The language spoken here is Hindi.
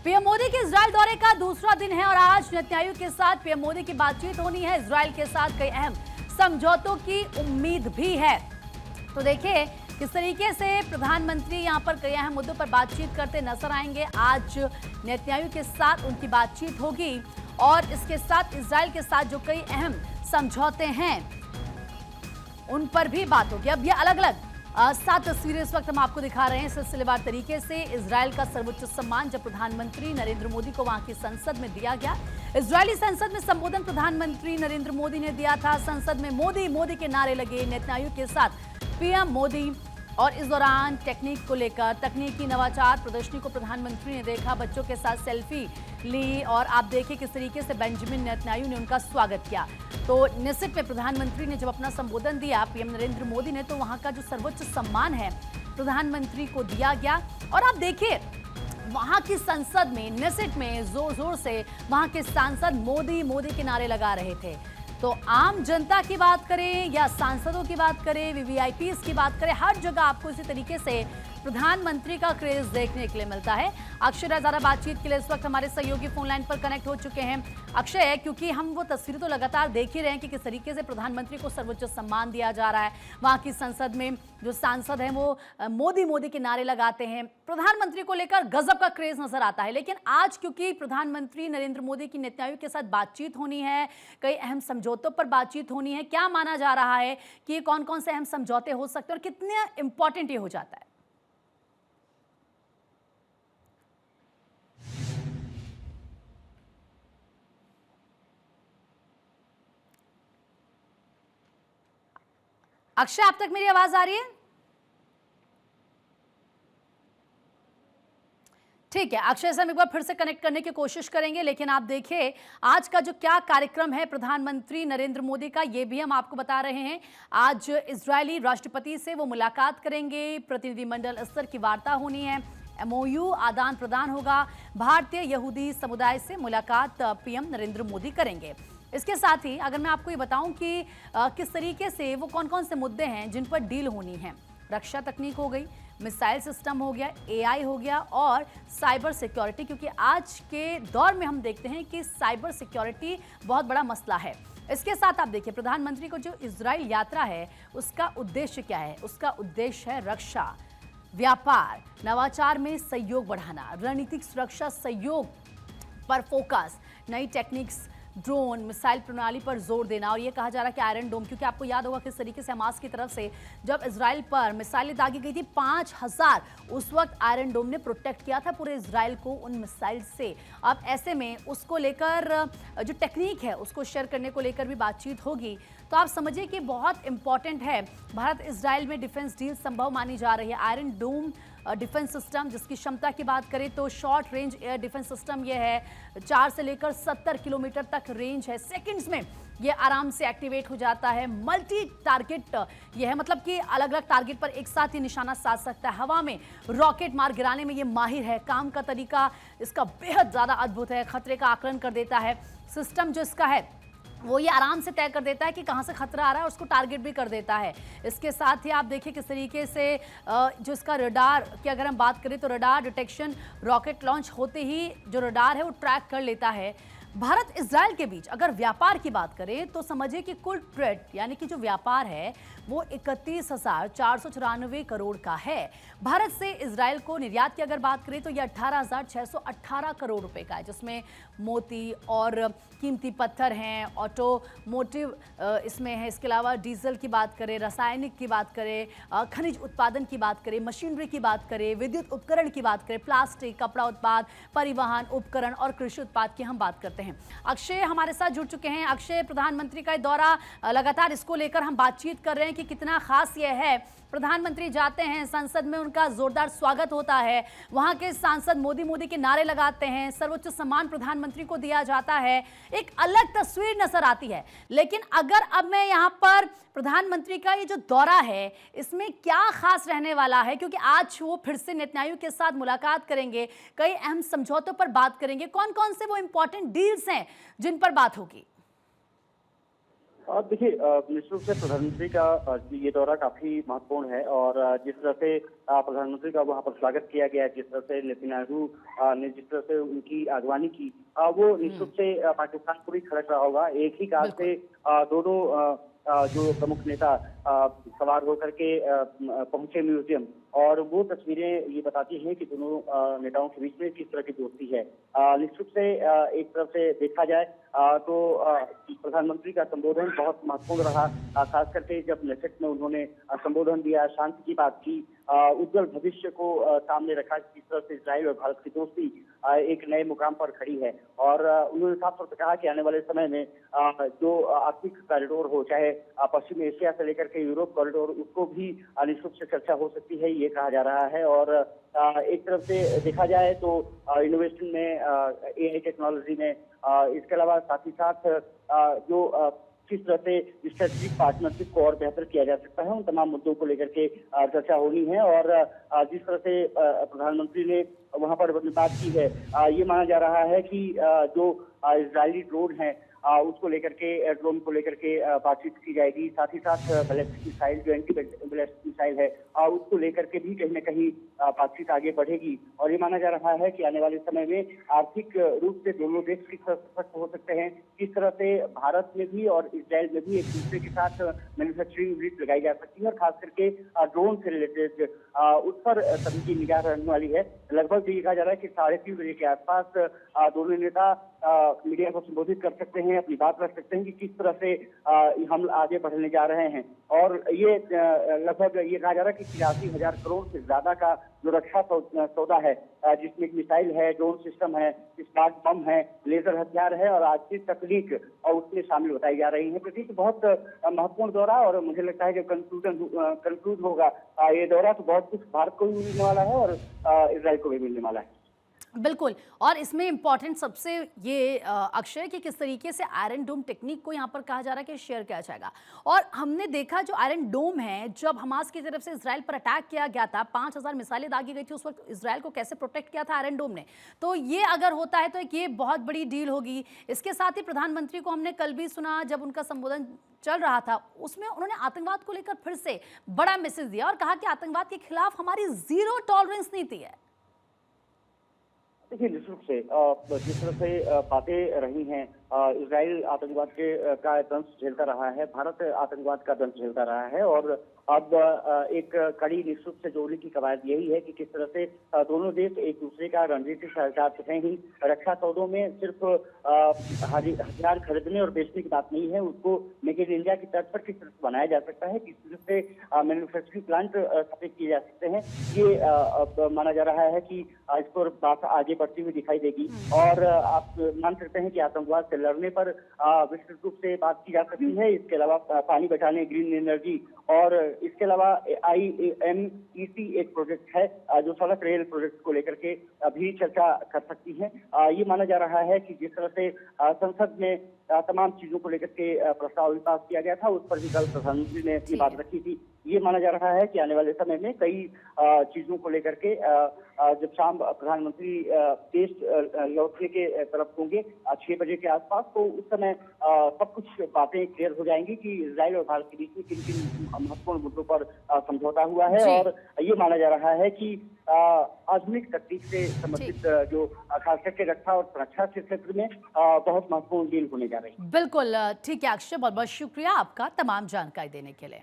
पीएम मोदी के इजराइल दौरे का दूसरा दिन है और आज नेतन्याहू के साथ पीएम मोदी की बातचीत होनी है। इजराइल के साथ कई अहम समझौतों की उम्मीद भी है। तो देखिए किस तरीके से प्रधानमंत्री यहां पर कई अहम मुद्दों पर बातचीत करते नजर आएंगे। आज नेतन्याहू के साथ उनकी बातचीत होगी और इसके साथ इजराइल के साथ जो कई अहम समझौते हैं उन पर भी बात होगी। अब ये अलग अलग 7 तस्वीरें इस वक्त हम आपको दिखा रहे हैं सिलसिलेवार तरीके से। इजराइल का सर्वोच्च सम्मान जब प्रधानमंत्री नरेंद्र मोदी को वहां की संसद में दिया गया। इजरायली संसद में संबोधन प्रधानमंत्री नरेंद्र मोदी ने दिया था। संसद में मोदी मोदी के नारे लगे। नेतन्याहू के साथ पीएम मोदी और इस दौरान टेक्निक को लेकर तकनीकी नवाचार प्रदर्शनी को प्रधानमंत्री ने देखा, बच्चों के साथ सेल्फी ली और आप देखिए किस तरीके से बेंजामिन नेतन्याहू ने उनका स्वागत किया। तो निश्चित में प्रधानमंत्री ने जब अपना संबोधन दिया पीएम नरेंद्र मोदी ने, तो वहां का जो सर्वोच्च सम्मान है प्रधानमंत्री को दिया गया। और आप देखिए वहां की संसद में निश्चित में जोर जोर से वहां के सांसद मोदी मोदी के नारे लगा रहे थे। तो आम जनता की बात करें या सांसदों की बात करें, वीवीआईपीज की बात करें, हर जगह आपको इसी तरीके से प्रधानमंत्री का क्रेज देखने के लिए मिलता है। अक्षय राजारा बातचीत के लिए इस वक्त हमारे सहयोगी फोन लाइन पर कनेक्ट हो चुके हैं। अक्षय, क्योंकि हम वो तस्वीरें तो लगातार देख ही रहे हैं कि किस तरीके से प्रधानमंत्री को सर्वोच्च सम्मान दिया जा रहा है। वहां की संसद में जो सांसद हैं वो मोदी मोदी के नारे लगाते हैं। प्रधानमंत्री को लेकर गजब का क्रेज नजर आता है। लेकिन आज क्योंकि प्रधानमंत्री नरेंद्र मोदी की नेतन्याहू के साथ बातचीत होनी है, कई अहम समझौतों पर बातचीत होनी है, क्या माना जा रहा है कि कौन कौन से अहम समझौते हो सकते हैं और कितने इंपॉर्टेंट ये हो जाता है? अक्षय, आप तक मेरी आवाज आ रही है? ठीक है अक्षय से हम एक बार फिर से कनेक्ट करने की कोशिश करेंगे। लेकिन आप देखिए आज का जो क्या कार्यक्रम है प्रधानमंत्री नरेंद्र मोदी का, ये भी हम आपको बता रहे हैं। आज इजरायली राष्ट्रपति से वो मुलाकात करेंगे, प्रतिनिधिमंडल स्तर की वार्ता होनी है, एमओयू आदान प्रदान होगा। भारतीय यहूदी समुदाय से मुलाकात पीएम नरेंद्र मोदी करेंगे। इसके साथ ही अगर मैं आपको ये बताऊं कि किस तरीके से वो कौन कौन से मुद्दे हैं जिन पर डील होनी है, रक्षा तकनीक हो गई, मिसाइल सिस्टम हो गया, एआई हो गया और साइबर सिक्योरिटी, क्योंकि आज के दौर में हम देखते हैं कि साइबर सिक्योरिटी बहुत बड़ा मसला है। इसके साथ आप देखिए प्रधानमंत्री को जो इजराइल यात्रा है उसका उद्देश्य क्या है? उसका उद्देश्य है रक्षा, व्यापार, नवाचार में सहयोग बढ़ाना, रणनीतिक सुरक्षा सहयोग पर फोकस, नई टेक्निक्स, ड्रोन, मिसाइल प्रणाली पर जोर देना। और ये कहा जा रहा है कि आयरन डोम, क्योंकि आपको याद होगा किस तरीके से हमास की तरफ से जब इजराइल पर मिसाइलें दागी गई थी 5000, उस वक्त आयरन डोम ने प्रोटेक्ट किया था पूरे इजराइल को उन मिसाइल से। अब ऐसे में उसको लेकर जो टेक्निक है उसको शेयर करने को लेकर भी बातचीत होगी। तो आप समझिए कि बहुत इंपॉर्टेंट है। भारत इजराइल में डिफेंस डील संभव मानी जा रही है। आयरन डोम डिफेंस सिस्टम जिसकी क्षमता की बात करें तो short range air defence system ये है, 4 से लेकर 70 किलोमीटर तक रेंज है। सेकंड्स में ये आराम से एक्टिवेट हो जाता है। मल्टी टारगेट ये है, मतलब कि अलग अलग टारगेट पर एक साथ ही निशाना साध सकता है। हवा में रॉकेट मार गिराने में ये माहिर है। काम का तरीका इसका बेहद ज़्यादा अद्भुत है। खतरे का आकलन कर देता है। सिस्टम जो इसका है वो ये आराम से तय कर देता है कि कहां से खतरा आ रहा है और उसको टारगेट भी कर देता है। इसके साथ ही आप देखिए किस तरीके से जो इसका रडार की अगर हम बात करें तो रडार डिटेक्शन, रॉकेट लॉन्च होते ही जो रडार है वो ट्रैक कर लेता है। भारत इजराइल के बीच अगर व्यापार की बात करें तो समझिए कि कुल ट्रेड यानी कि जो व्यापार है वो 31,494 करोड़ का है। भारत से इजराइल को निर्यात की अगर बात करें तो ये 18,618 करोड़ रुपए का है, जिसमें मोती और कीमती पत्थर हैं, ऑटोमोटिव इसमें है। इसके अलावा डीजल की बात करें, रासायनिक की बात करें, खनिज उत्पादन की बात करें, मशीनरी की बात करें, विद्युत उपकरण की बात करें, प्लास्टिक, कपड़ा उत्पाद, परिवहन उपकरण और कृषि उत्पाद की हम बात करते हैं। अक्षय हमारे साथ जुड़ चुके हैं। अक्षय, प्रधानमंत्री का दौरा लगातार इसको लेकर हम बातचीत कर रहे हैं कि कितना खास यह है। प्रधानमंत्री जाते हैं, संसद में उनका जोरदार स्वागत होता है, वहां के सांसद मोदी मोदी के नारे लगाते हैं, सर्वोच्च सम्मान प्रधानमंत्री को दिया जाता है, एक अलग तस्वीर नजर आती है। लेकिन अगर अब मैं यहां पर प्रधानमंत्री का ये जो दौरा है इसमें क्या खास रहने वाला है, क्योंकि आज वो फिर से नेतन्याहू के साथ मुलाकात करेंगे, कई अहम समझौतों पर बात करेंगे, कौन कौन से वो इंपॉर्टेंट डील्स हैं जिन पर बात होगी? देखिए, निश्चित रूप से प्रधानमंत्री का ये दौरा काफी महत्वपूर्ण है और जिस तरह से प्रधानमंत्री का वहां पर स्वागत किया गया, जिस तरह से नेतन्याहू ने जिस तरह से उनकी अगवानी की, वो निश्चित रूप से पाकिस्तान को भी खड़क रहा होगा। एक ही कार बिल्कुल। से दोनों जो प्रमुख नेता सवार होकर के पहुंचे म्यूजियम, और वो तस्वीरें ये बताती हैं कि दोनों नेताओं के बीच में किस तरह की दोस्ती है। निश्चित रूप से एक तरफ से देखा जाए तो प्रधानमंत्री का संबोधन बहुत महत्वपूर्ण रहा, खास करके जब नेसेट में उन्होंने संबोधन दिया, शांति की बात की, उज्जवल भविष्य को सामने रखा, किस तरह से इजराइल और भारत की दोस्ती एक नए मुकाम पर खड़ी है। और उन्होंने साफ तौर पर कहा कि आने वाले समय में जो आर्थिक कॉरिडोर हो, चाहे पश्चिम एशिया से लेकर के यूरोप कॉरिडोर, उसको भी निश्चित रूप से चर्चा हो सकती है, ये कहा जा रहा है। और एक तरफ से देखा जाए तो इनोवेशन में, एआई टेक्नोलॉजी में, इसके अलावा साथ ही साथ जो किस तरह से स्ट्रेटेजिक पार्टनरशिप को और बेहतर किया जा सकता है, उन तमाम मुद्दों को लेकर के चर्चा होनी है। और जिस तरह से प्रधानमंत्री ने वहां पर बात की है, ये माना जा रहा है कि जो इजरायली ड्रोन है उसको लेकर के, ड्रोन को लेकर के बातचीत की जाएगी। साथ ही साथ बैलिस्टिक मिसाइल, जो एंटी बैलिस्टिक मिसाइल है, उसको लेकर के भी कहीं न कहीं बातचीत आगे बढ़ेगी। और ये माना जा रहा है कि आने वाले समय में आर्थिक रूप से दोनों देश किस तरह सशक्त हो सकते हैं, किस तरह से भारत में भी और इजराइल में भी एक दूसरे के साथ मैन्युफैक्चरिंग यूनिट लगाई जा सकती है, और खास करके ड्रोन से रिलेटेड उस पर सभी की निगाह रहने वाली है। लगभग ये कहा जा रहा है कि 3:30 बजे के आसपास दोनों नेता मीडिया को संबोधित कर सकते हैं, अपनी बात रख सकते हैं कि किस तरह से हम आगे बढ़ने जा रहे हैं। और ये लगभग ये कहा जा रहा है कि 83,000 करोड़ से ज्यादा का जो रक्षा सौदा है, जिसमें मिसाइल है, ड्रोन सिस्टम है, स्मार्ट बम है, लेजर हथियार है और आधुनिक तकनीक और उसमें शामिल बताई जा रही है। प्रतीक, बहुत महत्वपूर्ण दौरा, और मुझे लगता है जब कंक्लूड होगा ये दौरा, तो बहुत कुछ भारत को भी मिलने वाला है और इजराइल को भी मिलने वाला है। बिल्कुल। और इसमें इम्पॉर्टेंट सबसे ये अक्षय कि किस तरीके से आयरन डोम टेक्निक को यहाँ पर कहा जा रहा है कि शेयर किया जाएगा। और हमने देखा जो आयरन डोम है, जब हमास की तरफ से इजराइल पर अटैक किया गया था, 5,000 मिसाइलें दागी गई थी, उस वक्त इजराइल को कैसे प्रोटेक्ट किया था आयरन डोम ने। तो ये अगर होता है तो ये बहुत बड़ी डील होगी। इसके साथ ही प्रधानमंत्री को हमने कल भी सुना, जब उनका संबोधन चल रहा था, उसमें उन्होंने आतंकवाद को लेकर फिर से बड़ा मैसेज दिया और कहा कि आतंकवाद के खिलाफ हमारी जीरो टॉलरेंस नीति है। देखिए, निश्चित रूप से जिस तरह से बातें रही हैं, इजराइल आतंकवाद का दंश झेलता रहा है, भारत आतंकवाद का दंश झेलता रहा है, और अब एक कड़ी निश्चित रूप से जोड़ने की कवायद यही है कि किस तरह से दोनों देश एक दूसरे का रणनीतिक साझेदार तो हैं ही, रक्षा सौदों में सिर्फ हथियार खरीदने और बेचने की बात नहीं है, उसको मेक इन इंडिया की तर्ज पर किस तरह से बनाया जा सकता है, किस तरह से मैन्युफैक्चरिंग प्लांट स्थापित किए जा सकते हैं, ये अब माना जा रहा है कि इस पर बात आगे बढ़ती हुई दिखाई देगी। और आप मान सकते हैं कि आतंकवाद से लड़ने पर विस्तृत रूप से बात की जा सकती है। इसके अलावा पानी बचाने, ग्रीन एनर्जी, और इसके अलावा IMEC एक प्रोजेक्ट है जो सड़क रेल प्रोजेक्ट को लेकर के अभी चर्चा कर सकती है। ये माना जा रहा है कि जिस तरह से संसद में तमाम चीजों को लेकर के प्रस्ताव पास किया गया था, उस पर भी कल प्रधानमंत्री ने अपनी बात रखी थी। ये माना जा रहा है कि आने वाले समय में कई चीजों को लेकर के जब शाम प्रधानमंत्री देश लौटने के तरफ होंगे 6 बजे के आसपास, तो उस समय सब कुछ बातें क्लियर हो जाएंगी कि इजराइल और भारत के बीच में किन किन महत्वपूर्ण मुद्दों पर समझौता हुआ है। और ये माना जा रहा है कि आधुनिक तकनीक से संबंधित जो खास करके रक्षा और सुरक्षा के क्षेत्र में बहुत महत्वपूर्ण डील होने जा रही है। बिल्कुल ठीक है अक्षय, बहुत बहुत शुक्रिया आपका तमाम जानकारी देने के लिए।